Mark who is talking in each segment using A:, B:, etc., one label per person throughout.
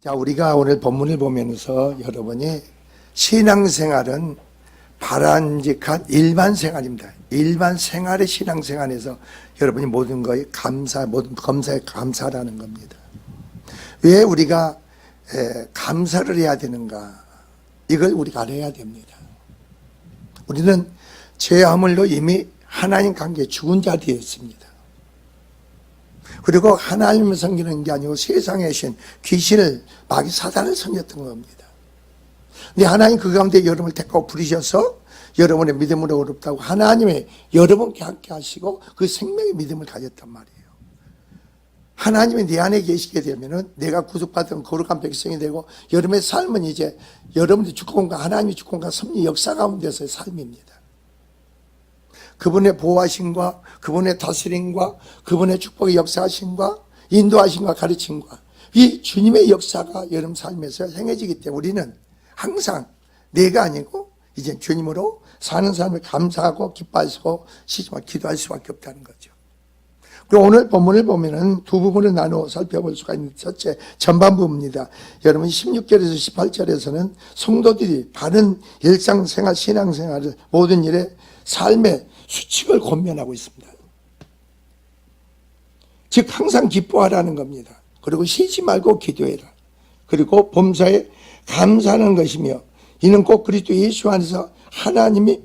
A: 자, 우리가 오늘 본문을 보면서 여러분이 신앙생활은 바람직한 일반 생활입니다. 일반 생활의 신앙생활에서 여러분이 모든 거에 모든 검사에 감사라는 겁니다. 왜 우리가 감사를 해야 되는가? 이걸 우리가 알아야 됩니다. 우리는 죄화물로 이미 하나님 관계에 죽은 자리였습니다. 그리고 하나님을 섬기는 게 아니고 세상의 신, 귀신을, 마귀 사단을 섬겼던 겁니다. 근데 하나님 그 가운데 여러분을 택하고 부르셔서 여러분의 믿음으로 어렵다고 하나님의 여러분께 함께 하시고 그 생명의 믿음을 가졌단 말이에요. 하나님이 내 안에 계시게 되면은 내가 구속받은 거룩한 백성이 되고 여러분의 삶은 이제 여러분의 주권과 하나님의 주권과 섭리 역사 가운데서의 삶입니다. 그분의 보호하심과 그분의 다스림과 그분의 축복의 역사하심과 인도하심과 가르침과 이 주님의 역사가 여러분 삶에서 행해지기 때문에 우리는 항상 내가 아니고 이제 주님으로 사는 삶을 감사하고 기뻐하시고 시집하고 기도할 수밖에 없다는 거죠. 그리고 오늘 본문을 보면은 두 부분을 나누어 살펴볼 수가 있는 첫째 전반부입니다. 여러분 16절에서 18절에서는 성도들이 바른 일상생활, 신앙생활을 모든 일에 삶의 수칙을 권면하고 있습니다. 즉 항상 기뻐하라는 겁니다. 그리고 쉬지 말고 기도해라. 그리고 범사에 감사하는 것이며 이는 꼭 그리스도 예수 안에서 하나님이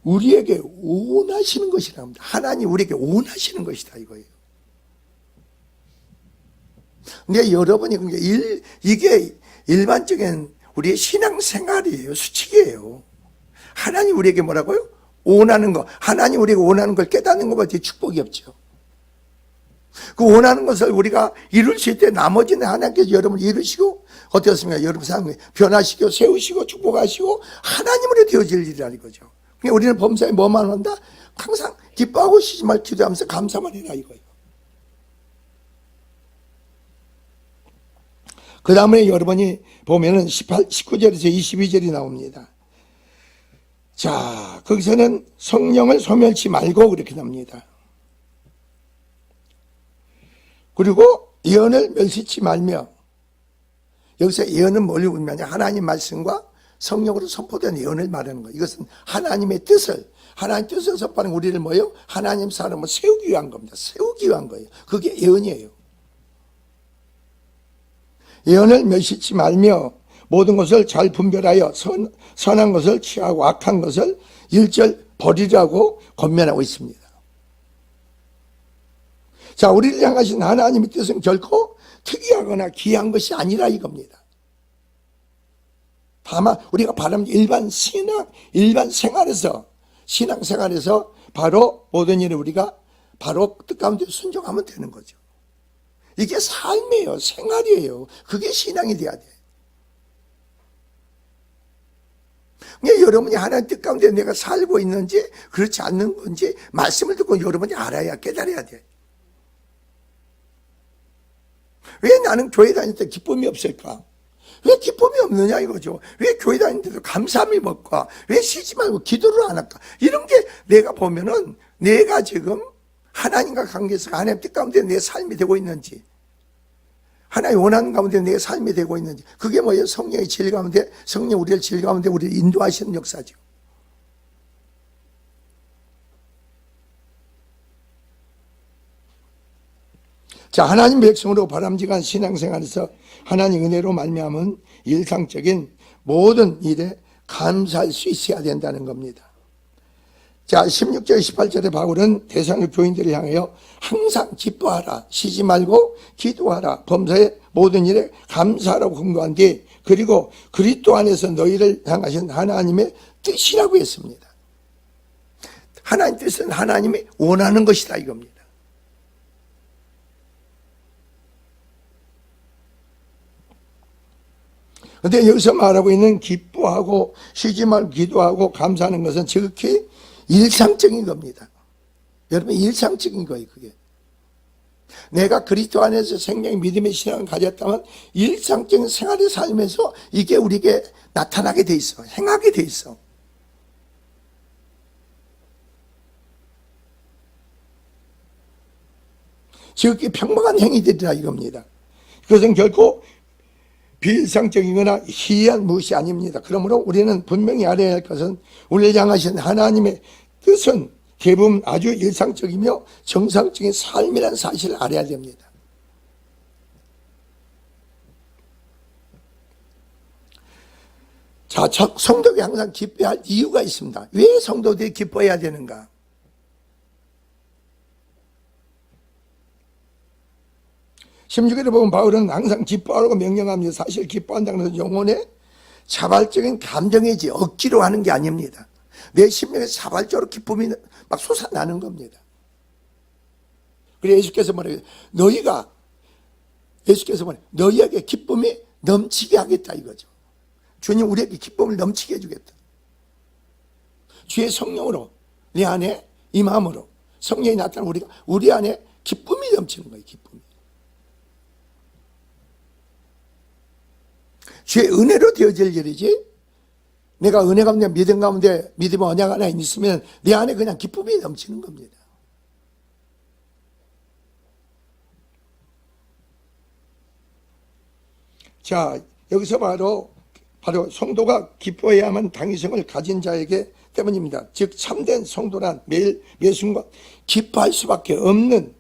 A: 우리에게 원하시는 것이라고 합니다. 하나님이 우리에게 원하시는 것이다 이거예요. 근데 여러분이 이게 일반적인 우리의 신앙생활이에요. 수칙이에요. 하나님 우리에게 뭐라고요? 원하는 거. 하나님 우리가 원하는 걸 깨닫는 것밖에 축복이 없죠. 그 원하는 것을 우리가 이루실 때 나머지는 하나님께서 여러분을 이루시고 어떻습니까? 여러분 삶을 변화시키고 세우시고 축복하시고 하나님으로 되어질 일이라는 거죠. 그러니까 우리는 범사에 뭐만 한다? 항상 기뻐하고 쉬지 말고 기도하면서 감사만 해라 이거예요. 그 다음에 여러분이 보면은 19절에서 22절이 나옵니다. 자, 거기서는 성령을 소멸치 말고 그렇게 납니다. 그리고 예언을 멸시치 말며, 여기서 예언은 뭘 의미하냐? 하나님 말씀과 성령으로 선포된 예언을 말하는 거예요. 이것은 하나님의 뜻을, 하나님 뜻을 선포하는 우리를 뭐예요? 하나님 사람을 세우기 위한 겁니다. 세우기 위한 거예요. 그게 예언이에요. 예언을 멸시치 말며 모든 것을 잘 분별하여 선한 것을 취하고 악한 것을 일절 버리라고 권면하고 있습니다. 자, 우리를 향하신 하나님의 뜻은 결코 특이하거나 귀한 것이 아니라 이겁니다. 다만 우리가 바라는 일반 생활에서, 신앙생활에서 바로 모든 일을 우리가 바로 뜻 가운데 순종하면 되는 거죠. 이게 삶이에요. 생활이에요. 그게 신앙이 돼야 돼. 그러니까 여러분이 하나님 뜻 가운데 내가 살고 있는지 그렇지 않는 건지 말씀을 듣고 여러분이 알아야 깨달아야 돼. 왜 나는 교회 다닐 때 기쁨이 없을까? 왜 기쁨이 없느냐 이거죠. 왜 교회 다닐 때도 감사함이 없까? 왜 쉬지 말고 기도를 안 할까? 이런 게 내가 보면은 내가 지금 하나님과 관계에서 하나님 뜻 가운데 내 삶이 되고 있는지, 하나님 원하는 가운데 내 삶이 되고 있는지, 그게 뭐예요? 성령의 질 가운데, 성령 우리를 질 가운데 우리를 인도하시는 역사죠. 자, 하나님 백성으로 바람직한 신앙생활에서 하나님 은혜로 말미암은 일상적인 모든 일에 감사할 수 있어야 된다는 겁니다. 자, 16절 18절에 바울은 대상의 교인들을 향하여 항상 기뻐하라, 쉬지 말고 기도하라, 범사의 모든 일에 감사하라고 권고한 뒤, 그리고 그리스도 안에서 너희를 향하신 하나님의 뜻이라고 했습니다. 하나님 뜻은 하나님이 원하는 것이다 이겁니다. 그런데 여기서 말하고 있는 기뻐하고 쉬지 말고 기도하고 감사하는 것은 지극히 일상적인 겁니다. 여러분 일상적인 거예요 그게. 내가 그리스도 안에서 생명의 믿음의 신앙을 가졌다면 일상적인 생활의 삶에서 이게 우리에게 나타나게 돼 있어. 행하게 돼 있어. 지극히 평범한 행위들이라 이겁니다. 그것은 결코 비일상적이거나 희귀한 무엇이 아닙니다. 그러므로 우리는 분명히 알아야 할 것은 우리를 향하신 하나님의 뜻은 대부분 아주 일상적이며 정상적인 삶이라는 사실을 알아야 됩니다. 자, 성도들이 항상 기뻐해야 할 이유가 있습니다. 왜 성도들이 기뻐해야 되는가? (16절에) 보면 바울은 항상 기뻐하라고 명령합니다. 사실 기뻐한다는 것은 영혼의 자발적인 감정이지 억지로 하는 게 아닙니다. 내 심령에서 자발적으로 기쁨이 막 솟아나는 겁니다. 그래서 예수께서 말해요. 예수께서 말해요. 너희에게 기쁨이 넘치게 하겠다 이거죠. 주님 우리에게 기쁨을 넘치게 해주겠다. 주의 성령으로 내 안에 이 마음으로 성령이 나타나면 우리 안에 기쁨이 넘치는 거예요. 기쁨이. 주의 은혜로 되어질 일이지 내가 은혜 가운데 믿음 가운데 믿음의 언약 하나 있으면 내 안에 그냥 기쁨이 넘치는 겁니다. 자, 여기서 바로 성도가 기뻐해야만 당위성을 가진 자에게 때문입니다. 즉 참된 성도란 매일 매순간 기뻐할 수밖에 없는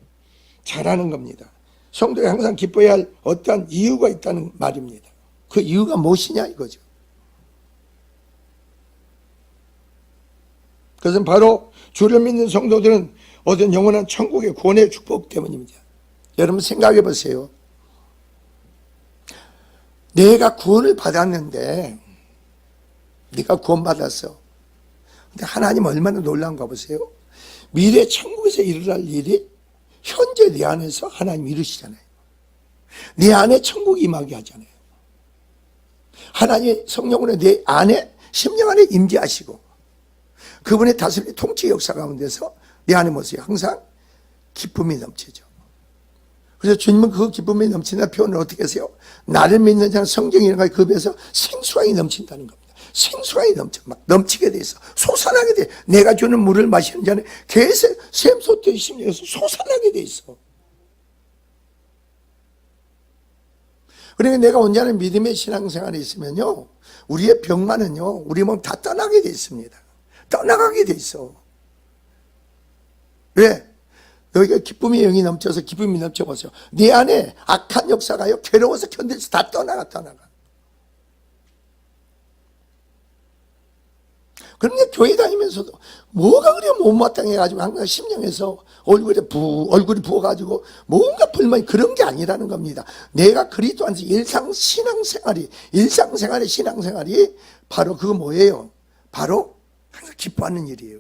A: 자라는 겁니다. 성도가 항상 기뻐해야 할 어떠한 이유가 있다는 말입니다. 그 이유가 무엇이냐 이거죠. 그것은 바로 주를 믿는 성도들은 얻은 영원한 천국의 구원의 축복 때문입니다. 여러분 생각해 보세요. 내가 구원을 받았는데 네가 구원받았어. 근데 하나님 얼마나 놀라운가 보세요. 미래 천국에서 일어날 일이 현재 내 안에서 하나님 이루시잖아요. 내 안에 천국이 임하게 하잖아요. 하나님의 성령으로 내 안에 심령 안에 임재하시고 그분의 다스림 통치 역사 가운데서 내 안에 모습이 항상 기쁨이 넘치죠. 그래서 주님은 그 기쁨이 넘치는 표현을 어떻게 하세요? 나를 믿는 자는 성경이라는 그 배에서 생수강이 넘친다는 겁니다. 생수강이 막 넘치게 돼 있어. 솟아나게 돼. 내가 주는 물을 마시는 자는 계속 샘솟듯이 심령에서 솟아나게 돼 있어. 그러니까 내가 온전한 믿음의 신앙생활에 있으면요, 우리의 병만은요, 우리 몸 다 떠나게 돼 있습니다. 떠나가게 돼 있어. 왜? 너희가 기쁨의 영이 넘쳐서 기쁨이 넘쳐보세요. 네 안에 악한 역사가요, 괴로워서 견딜 수 다 떠나가. 그런데 교회 다니면서도 뭐가 그래 못마땅해가지고 항상 심령에서 얼굴이 부어가지고 뭔가 불만이 그런 게 아니라는 겁니다. 내가 그리스도 안에서 일상생활의 신앙생활이 바로 그거 뭐예요? 바로 항상 기뻐하는 일이에요.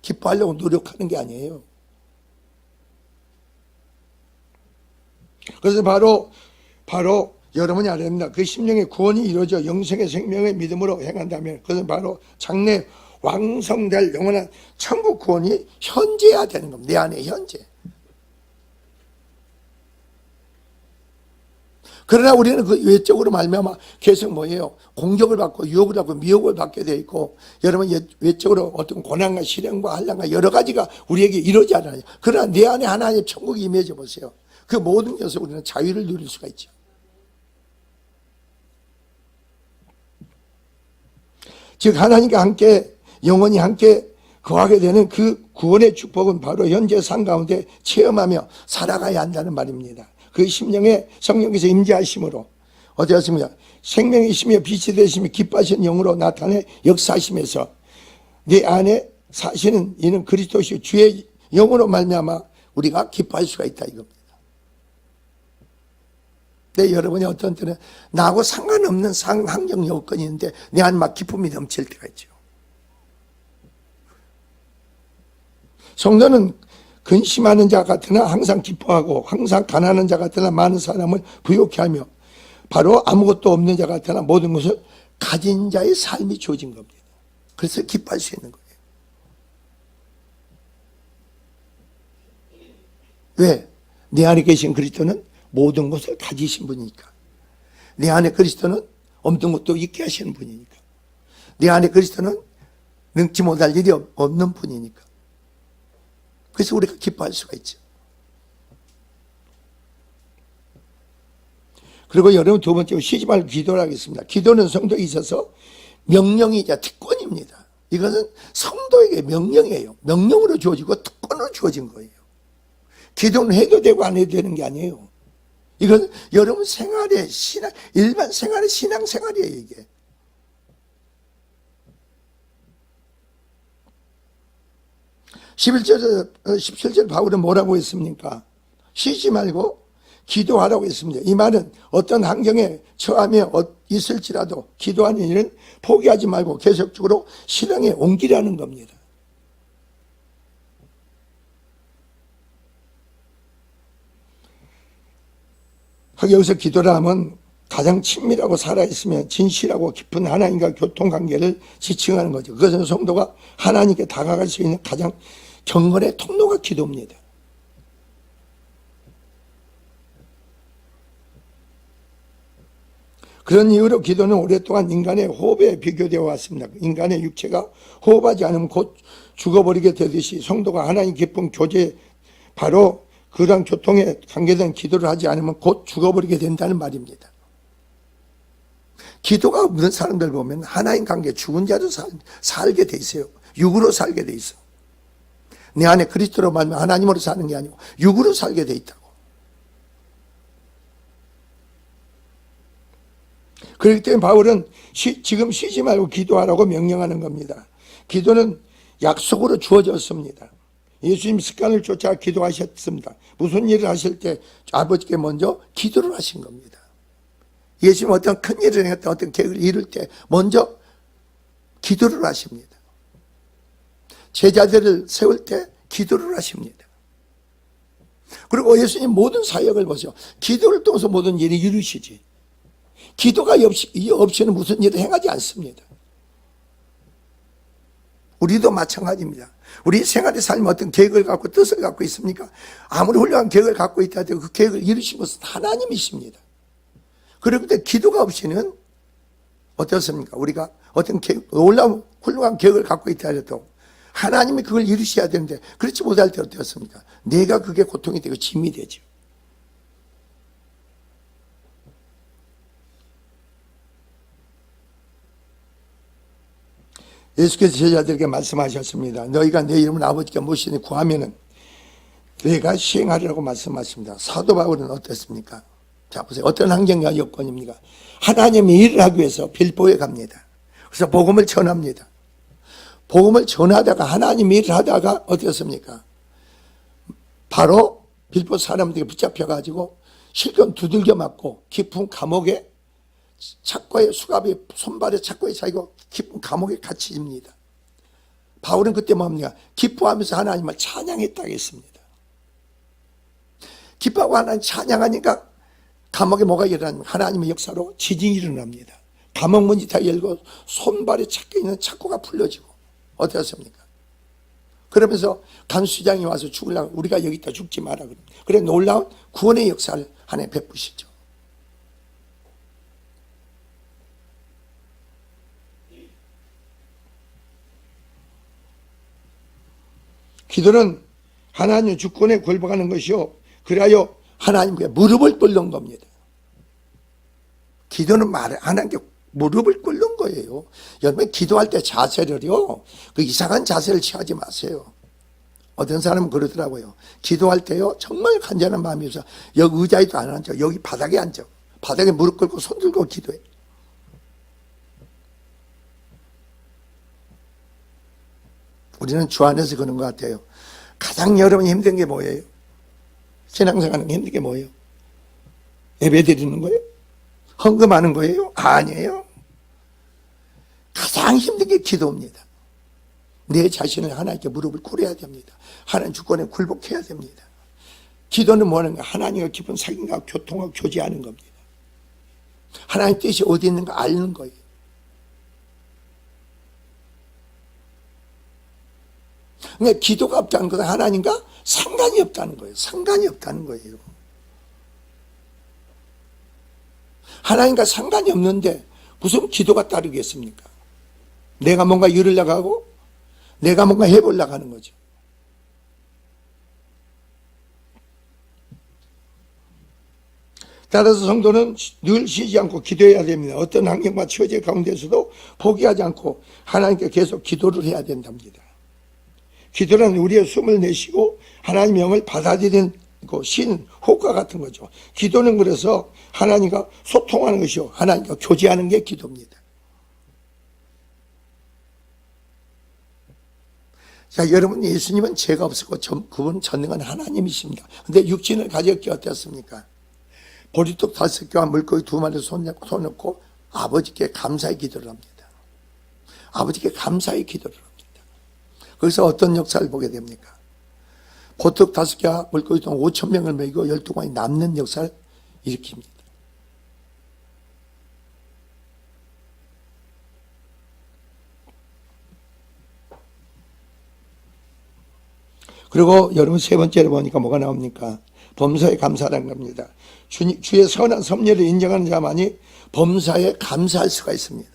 A: 기뻐하려고 노력하는 게 아니에요. 그래서 바로 여러분이 알아야 됩니다. 그 심령의 구원이 이루어져 영생의 생명의 믿음으로 행한다면 그것은 바로 장래 왕성될 영원한 천국 구원이 현재해야 되는 겁니다. 내 안에 현재. 그러나 우리는 그 외적으로 말미암아 계속 뭐예요? 공격을 받고 유혹을 받고 미혹을 받게 되어 있고 여러분 외적으로 어떤 고난과 시련과 한란과 여러 가지가 우리에게 이루어지지 않아요. 그러나 내 안에 하나님의 천국이 임해져 보세요. 그 모든 것에서 우리는 자유를 누릴 수가 있죠. 즉 하나님과 함께 영원히 함께 거하게 되는 그 구원의 축복은 바로 현재 삶 가운데 체험하며 살아가야 한다는 말입니다. 그 심령에 성령께서 임재하심으로 어디 하십니까? 생명이시며 빛이 되시며 기뻐하시는 영으로 나타내 역사하시면서 내 안에 사시는 이는 그리스도시요 주의 영으로 말미암아 우리가 기뻐할 수가 있다 이겁니다. 네, 여러분이 어떤 때는 나하고 상관없는 환경 여건이 있는데 내 안에 막 기쁨이 넘칠 때가 있죠. 성도는 근심하는 자 같으나 항상 기뻐하고 항상 가난한 자 같으나 많은 사람을 부욕해 하며 바로 아무것도 없는 자 같으나 모든 것을 가진 자의 삶이 주어진 겁니다. 그래서 기뻐할 수 있는 거예요. 왜? 내 안에 계신 그리스도는 모든 것을 가지신 분이니까. 내 안에 그리스도는 없는 것도 있게 하시는 분이니까. 내 안에 그리스도는 능치 못할 일이 없는 분이니까. 그래서 우리가 기뻐할 수가 있죠. 그리고 여러분 두 번째로 쉬지 말고 기도를 하겠습니다. 기도는 성도에 있어서 명령이자 특권입니다. 이것은 성도에게 명령이에요. 명령으로 주어지고 특권으로 주어진 거예요. 기도는 해도 되고 안 해도 되는 게 아니에요. 이건 여러분 생활의 신앙, 일반 생활의 신앙생활이에요, 이게. (11절) 17절 바울은 뭐라고 했습니까? 쉬지 말고 기도하라고 했습니다. 이 말은 어떤 환경에 처하며 있을지라도 기도하는 일은 포기하지 말고 계속적으로 실행에 옮기라는 겁니다. 여기서 기도를 하면 가장 친밀하고 살아있으며 진실하고 깊은 하나님과 교통관계를 지칭하는 거죠. 그것은 성도가 하나님께 다가갈 수 있는 가장 경건의 통로가 기도입니다. 그런 이유로 기도는 오랫동안 인간의 호흡에 비교되어 왔습니다. 인간의 육체가 호흡하지 않으면 곧 죽어버리게 되듯이 성도가 하나님 깊은 교제, 바로 그러한 교통에 관계된 기도를 하지 않으면 곧 죽어버리게 된다는 말입니다. 기도가 없는 사람들 보면 하나님 관계 죽은 자로 살게 돼 있어요. 육으로 살게 돼 있어. 내 안에 그리스도로 말하면 하나님으로 사는 게 아니고 육으로 살게 돼 있다고. 그렇기 때문에 바울은 지금 쉬지 말고 기도하라고 명령하는 겁니다. 기도는 약속으로 주어졌습니다. 예수님 습관을 쫓아 기도하셨습니다. 무슨 일을 하실 때 아버지께 먼저 기도를 하신 겁니다. 예수님 어떤 큰 일을 했다, 어떤 계획을 이룰 때 먼저 기도를 하십니다. 제자들을 세울 때 기도를 하십니다. 그리고 예수님 모든 사역을 보세요. 기도를 통해서 모든 일이 이루시지. 기도가 없이는 무슨 일을 행하지 않습니다. 우리도 마찬가지입니다. 우리 생활의 삶에 어떤 계획을 갖고 뜻을 갖고 있습니까? 아무리 훌륭한 계획을 갖고 있다 해도 그 계획을 이루신 것은 하나님이십니다. 그렇기 때문에 기도가 없이는 어떻습니까? 우리가 어떤 놀라운 훌륭한 계획을 갖고 있다 해도 하나님이 그걸 이루셔야 되는데 그렇지 못할 때 어떻습니까? 내가 그게 고통이 되고 짐이 되죠. 예수께서 제자들에게 말씀하셨습니다. 너희가 내 이름을 아버지께 무엇이든 구하면은 내가 시행하리라고 말씀하십니다. 사도 바울은 어땠습니까? 자 보세요. 어떤 환경과 여건입니까? 하나님의 일을 하기 위해서 빌보에 갑니다. 그래서 복음을 전합니다. 복음을 전하다가 하나님의 일을 하다가 어땠습니까? 바로 빌보 사람들에게 붙잡혀가지고 실컷 두들겨 맞고 깊은 감옥에 착고에 수갑이 손발에 착고에 차이고 깊은 감옥에 갇힙니다. 바울은 그때 뭡니까? 기뻐하면서 하나님을 찬양했다고 했습니다. 기뻐하고 하나님 찬양하니까 감옥에 뭐가 일어나면 하나님의 역사로 지진이 일어납니다. 감옥 문이 다 열고 손발에 착겨 있는 착고가 풀려지고 어떻습니까? 그러면서 간수장이 와서 죽으려고 우리가 여기 있다 죽지 마라 그럽니다. 그래 놀라운 구원의 역사를 하나님 베푸시죠. 기도는 하나님의 주권에 굴복하는 것이요 그리하여 하나님께 무릎을 꿇는 겁니다. 기도는 하나님께 무릎을 꿇는 거예요. 여러분 기도할 때 자세를요 그 이상한 자세를 취하지 마세요. 어떤 사람은 그러더라고요. 기도할 때요 정말 간절한 마음이 있어 여기 의자에도 안 앉아 여기 바닥에 앉아 바닥에 무릎 꿇고 손 들고 기도해. 우리는 주 안에서 그런 것 같아요. 가장 여러분이 힘든 게 뭐예요? 신앙생활은 힘든 게 뭐예요? 예배 드리는 거예요? 헌금하는 거예요? 아니에요. 가장 힘든 게 기도입니다. 내 자신을 하나님께 무릎을 꿇어야 됩니다. 하나님 주권에 굴복해야 됩니다. 기도는 뭐하는가? 하나님과 깊은 사귐과 교통하고 교제하는 겁니다. 하나님 뜻이 어디 있는가 아는 거예요. 그러니까 기도가 없다는 것은 하나님과 상관이 없다는 거예요. 상관이 없다는 거예요. 하나님과 상관이 없는데 무슨 기도가 따르겠습니까? 내가 뭔가 이루려고 하고 내가 뭔가 해보려고 하는 거죠. 따라서 성도는 늘 쉬지 않고 기도해야 됩니다. 어떤 환경과 처지 가운데서도 포기하지 않고 하나님께 계속 기도를 해야 된답니다. 기도는 우리의 숨을 내쉬고 하나님의 영을 받아들이는 신호과 같은 거죠. 기도는 그래서 하나님과 소통하는 것이요, 하나님과 교제하는 게 기도입니다. 자, 여러분, 예수님은 죄가 없었고 그분은 전능한 하나님이십니다. 근데 육신을 가졌기 어땠습니까? 보리떡 5개와 물고기 2마리 손 넣고 아버지께 감사의 기도를 합니다. 아버지께 감사의 기도를 합니다. 거기서 어떤 역사를 보게 됩니까? 보떡 5개와 물고기 5,000명을 먹이고 12관이 남는 역사를 일으킵니다. 그리고 여러분 세 번째로 보니까 뭐가 나옵니까? 범사에 감사라는 겁니다. 주의 선한 섭리를 인정하는 자만이 범사에 감사할 수가 있습니다.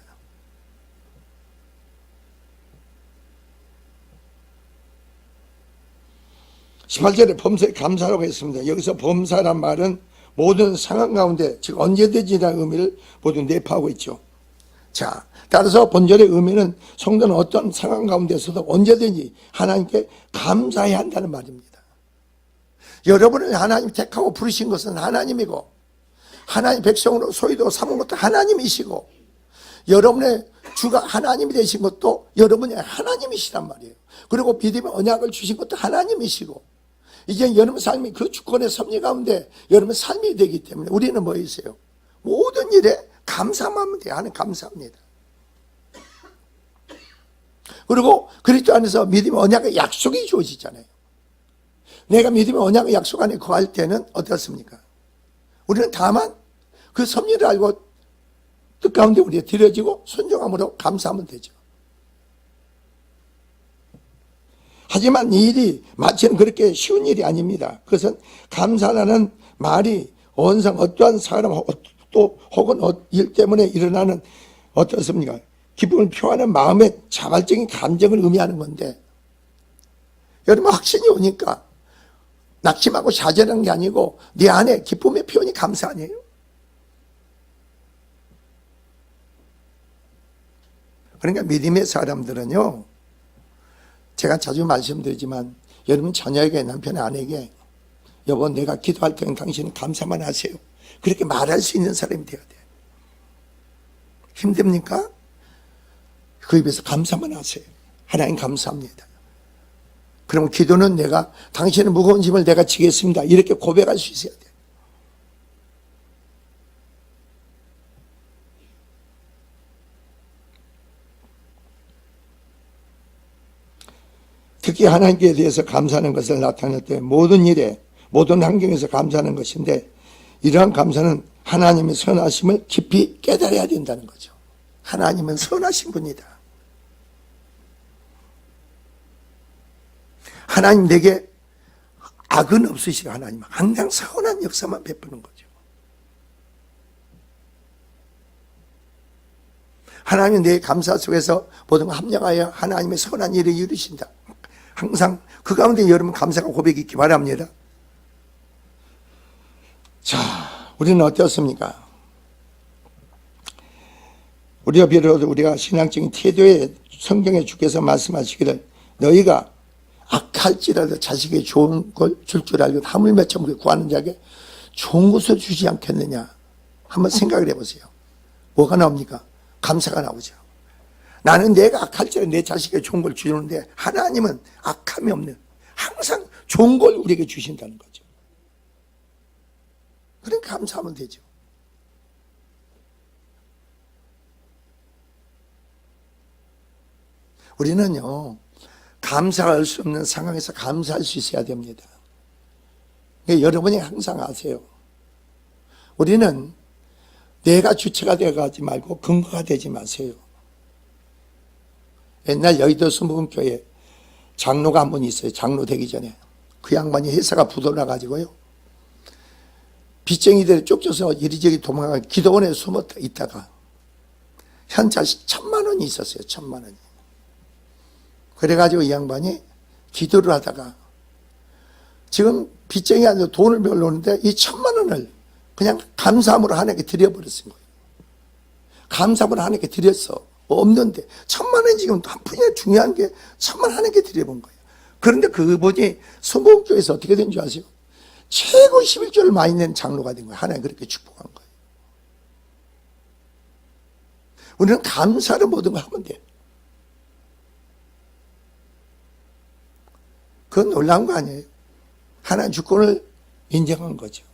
A: (18절에) 범사에 감사라고 했습니다. 여기서 범사란 말은 모든 상황 가운데, 즉 언제든지라는 의미를 모두 내포하고 있죠. 자, 따라서 본절의 의미는 성도는 어떤 상황 가운데서도 언제든지 하나님께 감사해야 한다는 말입니다. 여러분을 하나님 택하고 부르신 것은 하나님이고, 하나님 백성으로 소유도 삼은 것도 하나님이시고, 여러분의 주가 하나님이 되신 것도 여러분이 하나님이시란 말이에요. 그리고 믿음의 언약을 주신 것도 하나님이시고, 이제 여러분 삶이 그 주권의 섭리 가운데 여러분 삶이 되기 때문에 우리는 뭐 있어요? 모든 일에 감사하면 돼요. 하나님 감사합니다. 그리고 그리스도 안에서 믿음의 언약의 약속이 주어지잖아요. 내가 믿음의 언약의 약속 안에 거할 때는 어떻습니까? 우리는 다만 그 섭리를 알고 뜻 가운데 우리가 드려지고 순종함으로 감사하면 되죠. 하지만 이 일이 마치는 그렇게 쉬운 일이 아닙니다. 그것은 감사라는 말이 언상 어떠한 사람 또 혹은 일 때문에 일어나는 어떻습니까? 기쁨을 표하는 마음의 자발적인 감정을 의미하는 건데, 여러분 확신이 오니까 낙심하고 좌절하는 게 아니고 내 안에 기쁨의 표현이 감사 아니에요? 그러니까 믿음의 사람들은요, 제가 자주 말씀드리지만 여러분 자녀에게, 남편, 아내에게 여보 내가 기도할 때는 당신은 감사만 하세요, 그렇게 말할 수 있는 사람이 되어야 돼요. 힘듭니까? 그 입에서 감사만 하세요. 하나님 감사합니다. 그럼 기도는 내가 당신의 무거운 짐을 내가 지겠습니다, 이렇게 고백할 수 있어야 돼요. 특히 하나님께 대해서 감사하는 것을 나타낼 때 모든 일에 모든 환경에서 감사하는 것인데, 이러한 감사는 하나님의 선하심을 깊이 깨달아야 된다는 거죠. 하나님은 선하신 분이다. 하나님 내게 악은 없으시고 하나님은 항상 선한 역사만 베푸는 거죠. 하나님은 내 감사 속에서 모든 걸 합력하여 하나님의 선한 일을 이루신다. 항상 그 가운데 여러분 감사가 고백이 있기 바랍니다. 자, 우리는 어떻습니까? 우리가 비로소 우리가 신앙적인 태도에 성경에 주께서 말씀하시기를 너희가 악할지라도 자식에게 좋은 걸 줄 줄 알고 하물며 우리 구하는 자에게 좋은 것을 주지 않겠느냐. 한번 생각을 해보세요. 뭐가 나옵니까? 감사가 나오죠. 나는 내가 악할지라도 내 자식에게 좋은 걸 주는데 하나님은 악함이 없는 항상 좋은 걸 우리에게 주신다는 거죠. 그러니까 감사하면 되죠. 우리는요, 감사할 수 없는 상황에서 감사할 수 있어야 됩니다. 여러분이 항상 아세요. 우리는 내가 주체가 되어가지 말고 근거가 되지 마세요. 옛날 여의도 순복음교회 장로가 한 분 있어요. 장로 되기 전에 그 양반이 회사가 부도나가지고요, 빚쟁이들이 쫓겨서 이리저리 도망가 기도원에 숨어 있다가 현찰 1,000만 원이 있었어요. 1,000만 원이. 그래가지고 이 양반이 기도를 하다가 지금 빚쟁이한테 돈을 별로 오는데 이 1,000만 원을 그냥 감사함으로 하나님께 드려버렸은 거예요. 감사함으로 하나님께 드렸어. 없는데 1,000,000원 지금 한 푼이나 중요한 게 1,000,000원 하나님께 드려본 거예요. 그런데 그분이 성공교회에서 어떻게 된 줄 아세요? 최고 11조를 많이 낸 장로가 된 거예요. 하나님 그렇게 축복한 거예요. 우리는 감사로 모든 걸 하면 돼요. 그건 놀라운 거 아니에요. 하나님 주권을 인정한 거죠.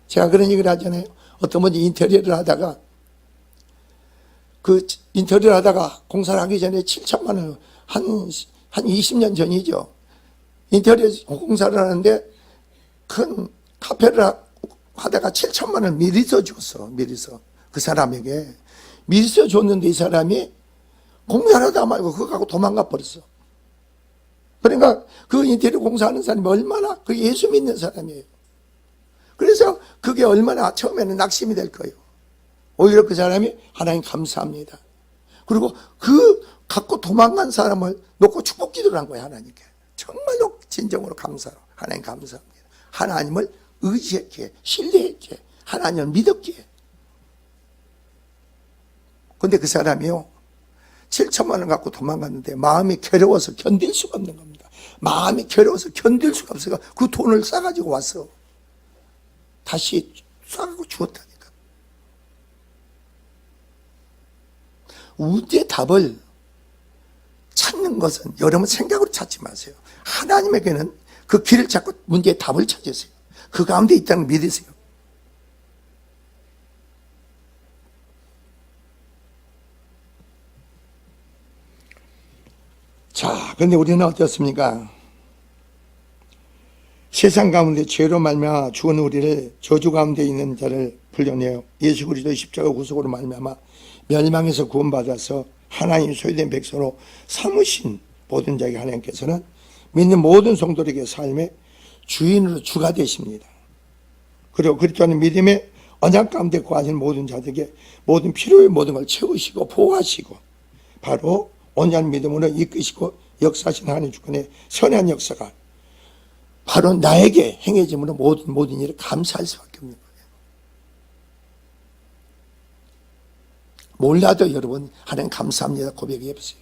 A: 제가 그런 얘기를 하잖아요. 어떤 분이 인테리어를 하다가 인테리어를 하다가 공사를 하기 전에 7,000,000원 한 20년 전이죠. 인테리어 공사를 하는데 큰 카페를 하다가 7,000,000원 미리 써줬어. 미리서 그 사람에게 미리 써줬는데 이 사람이 공사를 하다 말고 그거 갖고 도망가 버렸어. 그러니까 그 인테리어 공사하는 사람이 얼마나 그 예수 믿는 사람이에요. 그래서 그게 얼마나 처음에는 낙심이 될 거예요. 오히려 그 사람이 하나님 감사합니다. 그리고 그 갖고 도망간 사람을 놓고 축복 기도를 한 거예요. 하나님께. 정말로 진정으로 감사로 하나님 감사합니다. 하나님을 의지했기에 신뢰했기에 하나님을 믿었기에. 근데 그 사람이요 7,000,000원 갖고 도망갔는데 마음이 괴로워서 견딜 수가 없는 겁니다. 마음이 괴로워서 견딜 수가 없어서 그 돈을 싸가지고 왔어. 다시 싸가지고 주었다니까. 문제의 답을 찾는 것은 여러분 생각으로 찾지 마세요. 하나님에게는 그 길을 찾고 문제의 답을 찾으세요. 그 가운데 있다는 걸 믿으세요. 자, 그런데 우리는 어떻습니까? 세상 가운데 죄로 말미암아 죽은 우리를 저주 가운데 있는 자를 불려내어 예수 그리스도의 십자가 구속으로 말미암아 멸망에서 구원받아서 하나님 소유된 백성으로 삼으신 모든 자에게 하나님께서는 믿는 모든 성도에게 삶의 주인으로 주가 되십니다. 그리고 그리스도는 믿음의 언약 가운데 거하시는 모든 자들에게 모든 필요의 모든 걸 채우시고 보호하시고 바로 온전한 믿음으로 이끄시고 역사하신 하나님 주권의 선한 역사가 바로 나에게 행해짐으로 모든 일을 감사할 수밖에 없는 거예요. 몰라도 여러분 하나님 감사합니다 고백해 보세요.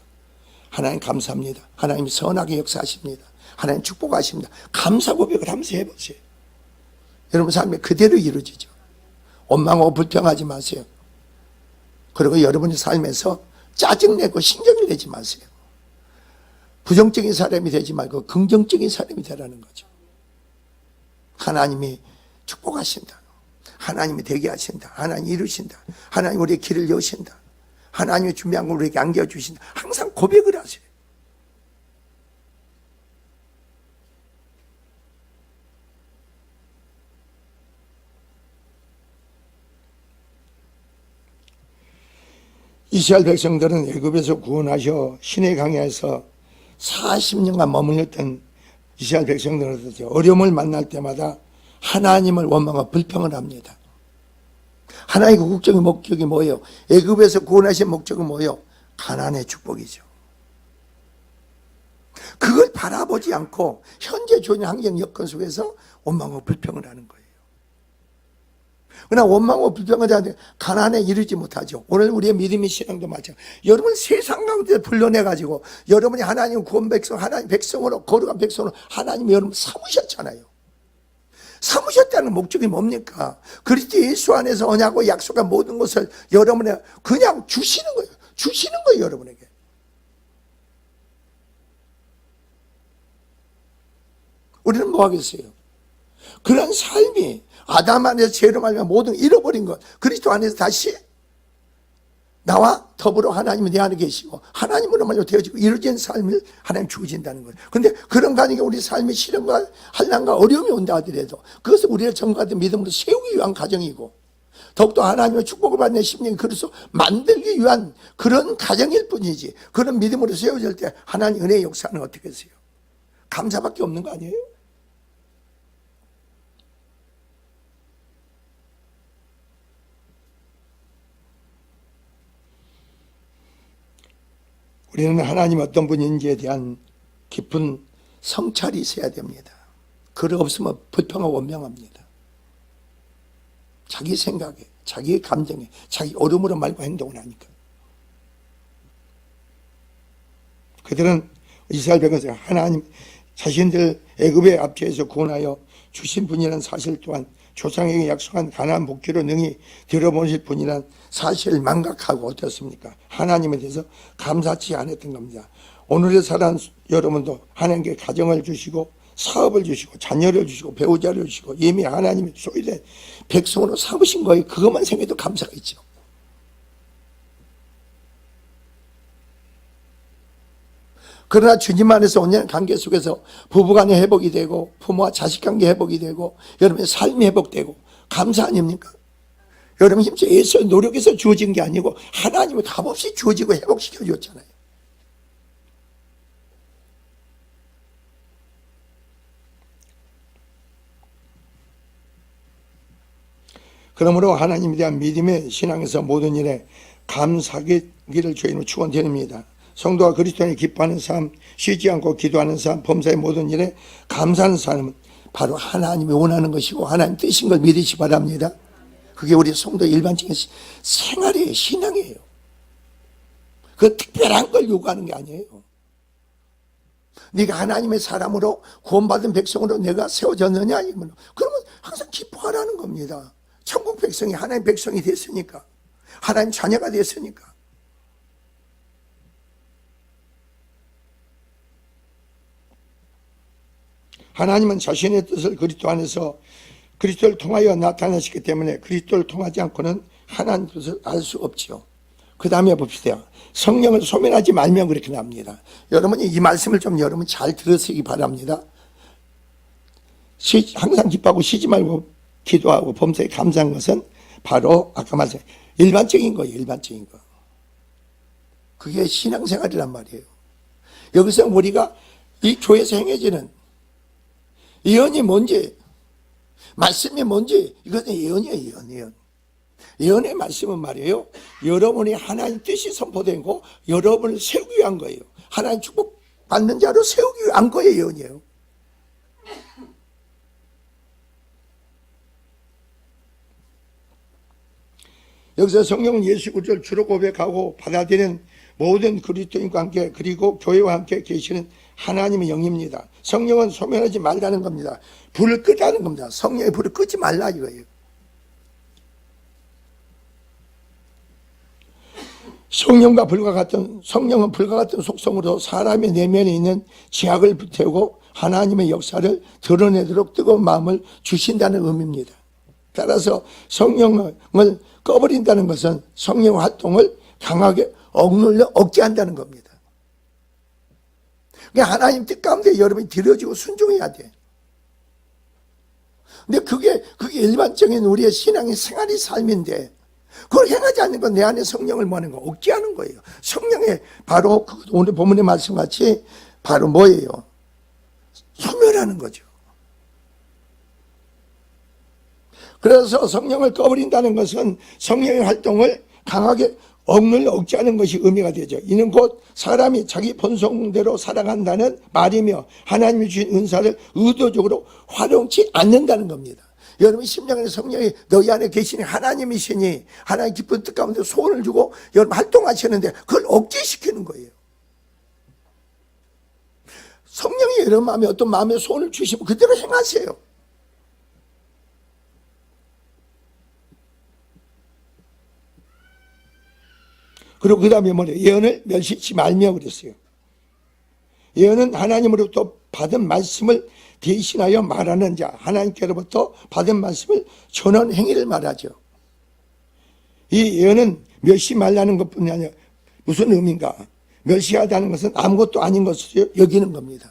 A: 하나님 감사합니다. 하나님이 선하게 역사하십니다. 하나님 축복하십니다. 감사 고백을 하면서 해보세요. 여러분 삶에 그대로 이루어지죠. 원망하고 불평하지 마세요. 그리고 여러분의 삶에서 짜증내고 신경을 내지 마세요. 부정적인 사람이 되지 말고 긍정적인 사람이 되라는 거죠. 하나님이 축복하신다. 하나님이 되게 하신다. 하나님 이루신다. 하나님 우리의 길을 여신다. 하나님이 준비한 걸 우리에게 안겨주신다. 항상 고백을 하세요. 이스라엘 백성들은 애굽에서 구원하셔 신의 강야에서 40년간 머물렀던 이스라엘 백성들은 어려움을 만날 때마다 하나님을 원망하고 불평을 합니다. 하나님의 궁극적인 목적이 뭐예요? 애굽에서 구원하신 목적은 뭐예요? 가나안의 축복이죠. 그걸 바라보지 않고 현재 주어진 환경 여건 속에서 원망하고 불평을 하는 거예요. 그러나 원망하고 불평을 하는데 가나안에 이르지 못하죠. 오늘 우리의 믿음의 신앙도 마찬가지예요. 여러분 세상 가운데 불러내가지고 여러분이 하나님 구원 백성, 하나님 백성으로 거룩한 백성으로 하나님이 여러분 삼으셨잖아요. 삼으셨다는 목적이 뭡니까? 그리스도 예수 안에서 언약과 약속한 모든 것을 여러분에 그냥 주시는 거예요. 주시는 거예요, 여러분에게. 우리는 뭐 하겠어요? 그런 삶이 아담 안에서 죄로 말미암아 모든 걸 잃어버린 것, 그리스도 안에서 다시 나와 더불어 하나님이 내 안에 계시고 하나님으로 말미암아 되어지고 이루어진 삶을 하나님 주어진다는 거예요. 그런데 그런 가운데 우리 삶의 시련과 환난과 어려움이 온다 하더라도 그것은 우리의 정과된 믿음으로 세우기 위한 가정이고 더욱더 하나님의 축복을 받는 심령이 그래서 만들기 위한 그런 가정일 뿐이지, 그런 믿음으로 세워질 때 하나님 은혜의 역사는 어떻게 했어요? 감사밖에 없는 거 아니에요? 우리는 하나님 어떤 분인지에 대한 깊은 성찰이 있어야 됩니다. 그를 없으면 불평하고 원망합니다. 자기 생각에, 자기 감정에, 자기 얼음으로 말과 행동을 하니까. 그들은 이스라엘 백성들 하나님 자신들 애굽의 압제에서 구원하여 주신 분이라는 사실 또한 조상에게 약속한 가나안 복지로 능히 들어보실 분이란 사실을 망각하고 어떻습니까? 하나님에 대해서 감사치 않았던 겁니다. 오늘의 살아온 여러분도 하나님께 가정을 주시고 사업을 주시고 자녀를 주시고 배우자를 주시고 이미 하나님의 소유된 백성으로 삼으신 거예요. 그것만 생각해도 감사가 있죠. 그러나 주님 안에서 온전한 관계 속에서 부부간의 회복이 되고 부모와 자식관계 회복이 되고 여러분의 삶이 회복되고 감사 아닙니까? 여러분 힘써 애써 노력해서 주어진 게 아니고 하나님이 값없이 주어지고 회복시켜 주었잖아요. 그러므로 하나님에 대한 믿음의 신앙에서 모든 일에 감사하기를 주님으로 축원드립니다. 성도가 그리스도인이 기뻐하는 삶, 쉬지 않고 기도하는 삶, 범사의 모든 일에 감사하는 삶은 바로 하나님이 원하는 것이고 하나님 뜻인 걸 믿으시 바랍니다. 그게 우리 성도의 일반적인 생활이에요. 신앙이에요. 그 특별한 걸 요구하는 게 아니에요. 네가 하나님의 사람으로 구원받은 백성으로 내가 세워졌느냐? 그러면 항상 기뻐하라는 겁니다. 천국 백성이 하나님 백성이 됐으니까, 하나님 자녀가 됐으니까. 하나님은 자신의 뜻을 그리스도 안에서 그리스도를 통하여 나타내시기 때문에 그리스도를 통하지 않고는 하나님 뜻을 알 수 없지요. 그 다음에 봅시다. 성령을 소멸하지 말면 그렇게 나옵니다. 여러분이 이 말씀을 좀 여러분 잘 들으시기 바랍니다. 항상 기뻐하고 쉬지 말고 기도하고 범사에 감사한 것은 바로 아까 말씀 일반적인 거예요. 일반적인 거. 그게 신앙생활이란 말이에요. 여기서 우리가 이 교회에서 행해지는 예언이 뭔지, 말씀이 뭔지, 이것은 예언이에요, 예언. 예언의 말씀은 말이에요. 여러분이 하나님 뜻이 선포된 거, 여러분을 세우기 위한 거예요. 하나님 축복 받는 자로 세우기 위한 거예요, 예언이에요. 여기서 성령은 예수 그리스도를 주로 고백하고 받아들이는 모든 그리스도인과 함께 그리고 교회와 함께 계시는 하나님의 영입니다. 성령은 소멸하지 말라는 겁니다. 불을 끄라는 겁니다. 성령의 불을 끄지 말라 이거예요. 성령은 불과 같은 속성으로 사람의 내면에 있는 죄악을 불태우고 하나님의 역사를 드러내도록 뜨거운 마음을 주신다는 의미입니다. 따라서 성령을 꺼버린다는 것은 성령 활동을 강하게 억눌려 억제한다는 겁니다. 그러니까 하나님 뜻 가운데 여러분이 들여지고 순종해야 돼. 근데 그게 일반적인 우리의 신앙의 생활의 삶인데 그걸 행하지 않는 건 내 안에 성령을 뭐하는 거? 억제하는 거예요. 성령의 바로 오늘 본문의 말씀같이 바로 뭐예요? 소멸하는 거죠. 그래서 성령을 꺼버린다는 것은 성령의 활동을 강하게 억눌러 억제하는 것이 의미가 되죠. 이는 곧 사람이 자기 본성대로 살아간다는 말이며 하나님이 주신 은사를 의도적으로 활용치 않는다는 겁니다. 여러분 심령의 성령이 너희 안에 계시니 하나님이시니 하나님 기쁜 뜻 가운데 소원을 주고 여러분 활동하시는데 그걸 억제시키는 거예요. 성령이 여러분 마음에 어떤 마음의 소원을 주시면 그대로 행하세요. 그리고 그 다음에 뭐래요? 예언을 멸시치 말며 그랬어요. 예언은 하나님으로부터 받은 말씀을 대신하여 말하는 자, 하나님께로부터 받은 말씀을 전하는 행위를 말하죠. 이 예언은 멸시 말라는 것뿐이 아니라 무슨 의미인가? 멸시하다는 것은 아무것도 아닌 것으로 여기는 겁니다.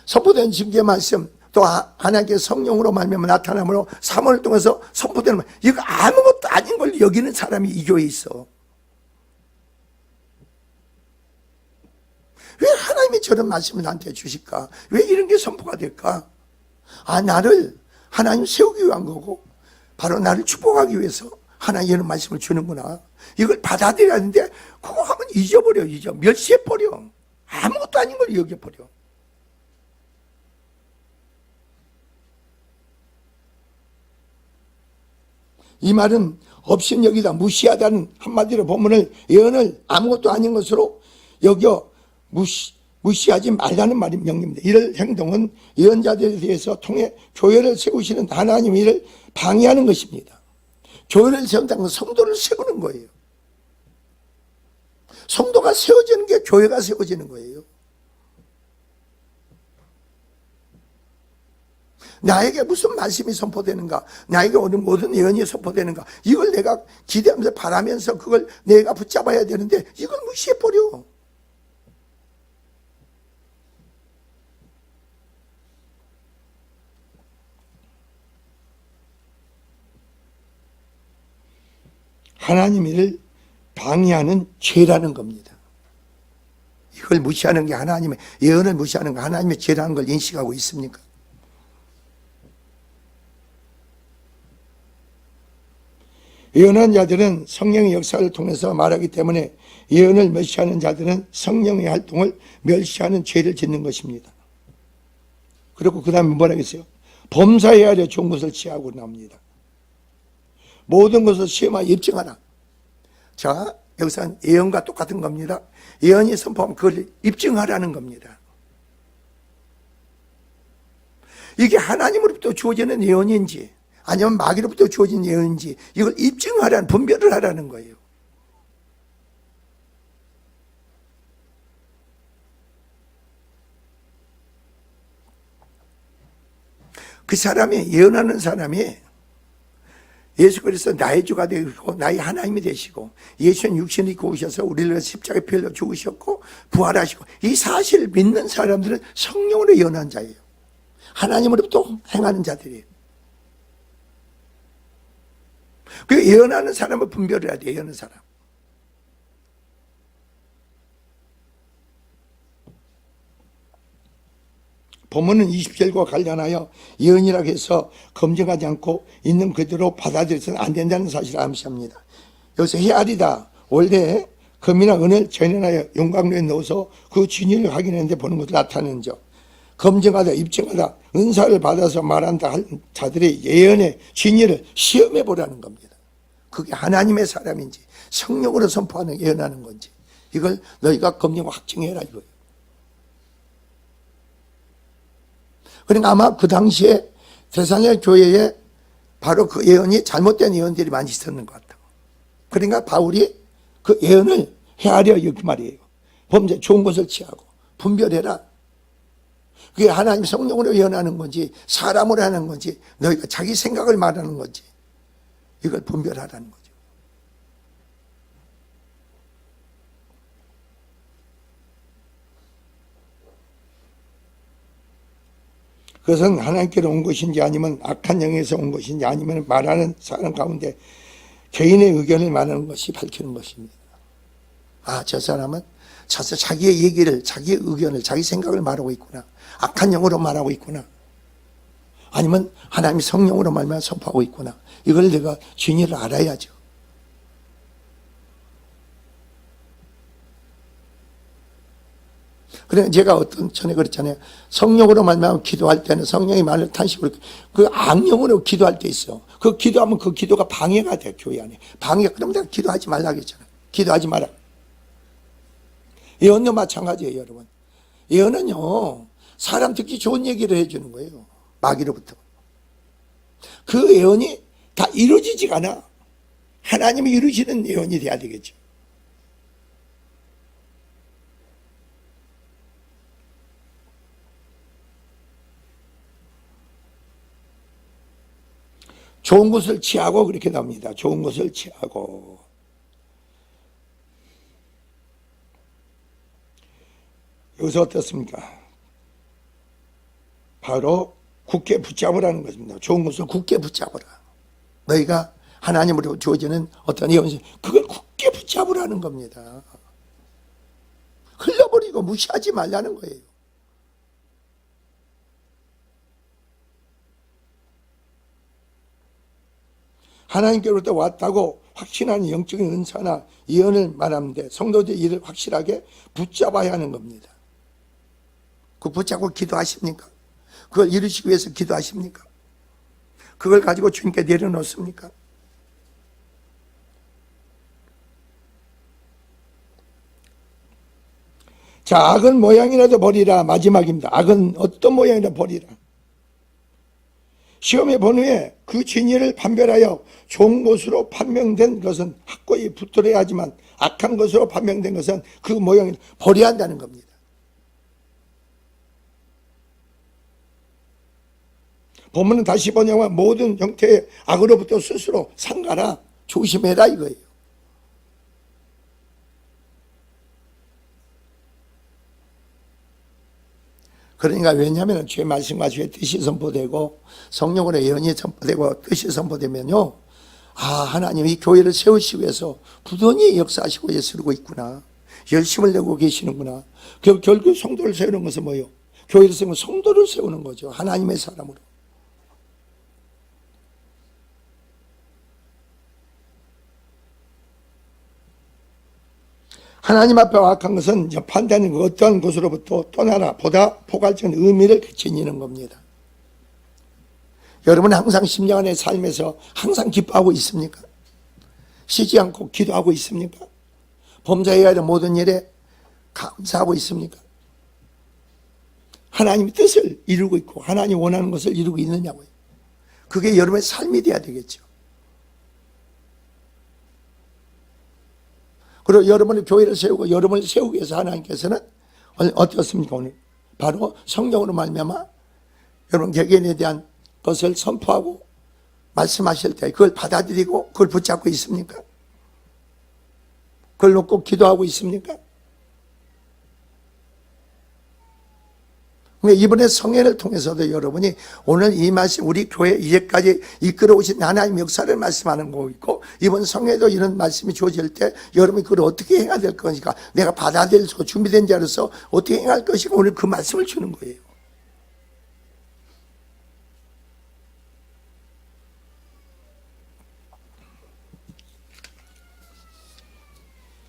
A: 선포된 징계 말씀, 또 하나님께 성령으로 말미암아 나타남으로 사모를 통해서 선포되는 말, 이거 아무것도 아닌 걸 여기는 사람이 이 교회에 있어. 왜 하나님이 저런 말씀을 나한테 주실까? 왜 이런 게 선포가 될까? 나를 하나님 세우기 위한 거고 바로 나를 축복하기 위해서 하나님 이런 말씀을 주는구나. 이걸 받아들여야 하는데 그거 하면 잊어버려. 멸시해버려. 아무것도 아닌 걸 여겨버려. 이 말은 업신여기다 무시하다는 한마디로 본문을 예언을 아무것도 아닌 것으로 여겨 무시하지 말라는 말이 명령입니다. 이런 행동은 예언자들에 대해서 통해 교회를 세우시는 하나님의 일을 방해하는 것입니다. 교회를 세운다는 건 성도를 세우는 거예요. 성도가 세워지는 게 교회가 세워지는 거예요. 나에게 무슨 말씀이 선포되는가, 나에게 오늘 모든 예언이 선포되는가, 이걸 내가 기대하면서 바라면서 그걸 내가 붙잡아야 되는데 이걸 무시해버려. 하나님 일을 방해하는 죄라는 겁니다. 이걸 무시하는 게 하나님의 예언을 무시하는 거, 하나님의 죄라는 걸 인식하고 있습니까? 예언한 자들은 성령의 역사를 통해서 말하기 때문에 예언을 멸시하는 자들은 성령의 활동을 멸시하는 죄를 짓는 것입니다. 그리고 그 다음에 뭐라 했어요? 범사해야 하려 좋은 것을 취하고 나옵니다. 모든 것을 시험하여 입증하라. 자, 여기서 예언과 똑같은 겁니다. 예언이 선포하면 그걸 입증하라는 겁니다. 이게 하나님으로부터 주어지는 예언인지 아니면 마귀로부터 주어진 예언인지 이걸 입증하라는, 분별을 하라는 거예요. 그 사람이, 예언하는 사람이 예수 그리스도 나의 주가 되시고 나의 하나님이 되시고 예수는 육신을 입고 오셔서 우리를 십자가에 pier로 죽으셨고 부활하시고 이 사실을 믿는 사람들은 성령으로 예언한 자예요. 하나님으로부터 행하는 자들이에요. 그 예언하는 사람을 분별을 해야 돼요. 예언하는 사람. 본문은 20절과 관련하여 예언이라고 해서 검증하지 않고 있는 그대로 받아들여서는 안 된다는 사실을 암시합니다. 여기서 헤아리다, 원래 금이나 은을 전연하여 용광로에 넣어서 그 진위를 확인하는데 보는 것을 나타내는 점, 검증하다, 입증하다, 은사를 받아서 말한다 할 자들의 예언의 진위를 시험해 보라는 겁니다. 그게 하나님의 사람인지 성령으로 선포하는 예언하는 건지 이걸 너희가 검증하고 확증해라 이거예요. 그러니까 아마 그 당시에 데살로니가 교회에 바로 그 예언이 잘못된 예언들이 많이 있었는 것 같아요. 그러니까 바울이 그 예언을 헤아려 이렇게 말이에요. 범죄 좋은 것을 취하고 분별해라. 그게 하나님 성령으로 예언하는 건지 사람으로 하는 건지 너희가 자기 생각을 말하는 건지 이걸 분별하라는 거죠. 그것은 하나님께로 온 것인지 아니면 악한 영에서 온 것인지 아니면 말하는 사람 가운데 개인의 의견을 말하는 것이 밝히는 것입니다. 아, 저 사람은 자기의 얘기를, 자기의 의견을, 자기 생각을 말하고 있구나. 악한 영으로 말하고 있구나. 아니면 하나님이 성령으로 말하며 선포하고 있구나. 이걸 내가 진리를 알아야죠. 그래 제가 전에 그랬잖아요. 성령으로 말하면 기도할 때는 성령의 말을 탄식으로 그 악령으로 기도할 때 있어. 그 기도하면 그 기도가 방해가 돼 교회 안에. 방해. 그러면 내가 기도하지 말라 그랬잖아요. 기도하지 마라. 예언도 마찬가지예요, 여러분. 예언은요 사람 듣기 좋은 얘기를 해주는 거예요. 마귀로부터. 그 예언이 다 이루어지지가 않아. 하나님이 이루시는 예언이 돼야 되겠죠. 좋은 것을 취하고 그렇게 나옵니다. 좋은 것을 취하고. 여기서 어떻습니까? 바로 굳게 붙잡으라는 것입니다. 좋은 것을 굳게 붙잡으라. 너희가 하나님으로 주어지는 어떤 예언, 그걸 굳게 붙잡으라는 겁니다. 흘려버리고 무시하지 말라는 거예요. 하나님께로부터 왔다고 확신하는 영적인 은사나 예언을 말하는데 성도들이 이를 확실하게 붙잡아야 하는 겁니다. 그 붙잡고 기도하십니까? 그걸 이루시기 위해서 기도하십니까? 그걸 가지고 주님께 내려놓습니까? 자, 악은 모양이라도 버리라. 마지막입니다. 악은 어떤 모양이라도 버리라. 시험에 본 후에 그 진리를 판별하여 좋은 것으로 판명된 것은 확고히 붙들어야 하지만 악한 것으로 판명된 것은 그 모양을 버려야 한다는 겁니다. 본문은 다시 번역하면 모든 형태의 악으로부터 스스로 삼가라. 조심해라 이거예요. 그러니까 왜냐하면 죄 말씀과 죄 뜻이 선포되고 성령으로 예언이 선포되고 뜻이 선포되면요, 아, 하나님이 교회를 세우시기 위해서 부단히 역사하시고 예수르고 있구나, 열심을 내고 계시는구나. 결국 성도를 세우는 것은 뭐예요? 교회를 세우면 성도를 세우는 거죠. 하나님의 사람으로. 하나님 앞에 악한 것은 판단하는 그 어떠한 것으로부터 떠나라 보다 포괄적인 의미를 지니는 겁니다. 여러분은 항상 심령안의 삶에서 항상 기뻐하고 있습니까? 쉬지 않고 기도하고 있습니까? 범사해야 할 모든 일에 감사하고 있습니까? 하나님의 뜻을 이루고 있고 하나님 원하는 것을 이루고 있느냐고요. 그게 여러분의 삶이 돼야 되겠죠. 그리고 여러분의 교회를 세우고 여러분을 세우기 위해서 하나님께서는 어떻습니까? 오늘 바로 성령으로 말미암아 여러분 개개인에 대한 것을 선포하고 말씀하실 때 그걸 받아들이고 그걸 붙잡고 있습니까? 그걸 놓고 기도하고 있습니까? 이번에 성회를 통해서도 여러분이 오늘 이 말씀 우리 교회 이제까지 이끌어 오신 하나님 역사를 말씀하는 거고 있고, 이번 성회도 이런 말씀이 주어질 때 여러분이 그걸 어떻게 행해야 될 것인가, 내가 받아들일 수 준비된 자로서 어떻게 행할 것인가, 오늘 그 말씀을 주는 거예요.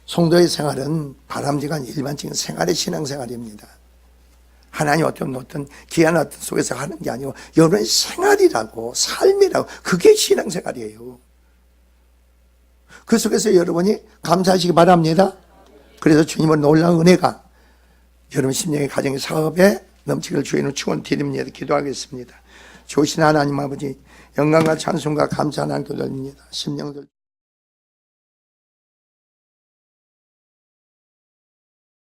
A: 성도의 생활은 바람직한 일반적인 생활의 신앙생활입니다. 하나님 어떤 기한 어떤 속에서 하는 게 아니고 여러분의 생활이라고, 삶이라고, 그게 신앙생활이에요. 그 속에서 여러분이 감사하시기 바랍니다. 그래서 주님은 놀라운 은혜가 여러분 심령의 가정의 사업에 넘치기를 주의는 축원드립니다. 기도하겠습니다. 좋으신 하나님 아버지, 영광과 찬송과 감사하는 교도입니다. 심령들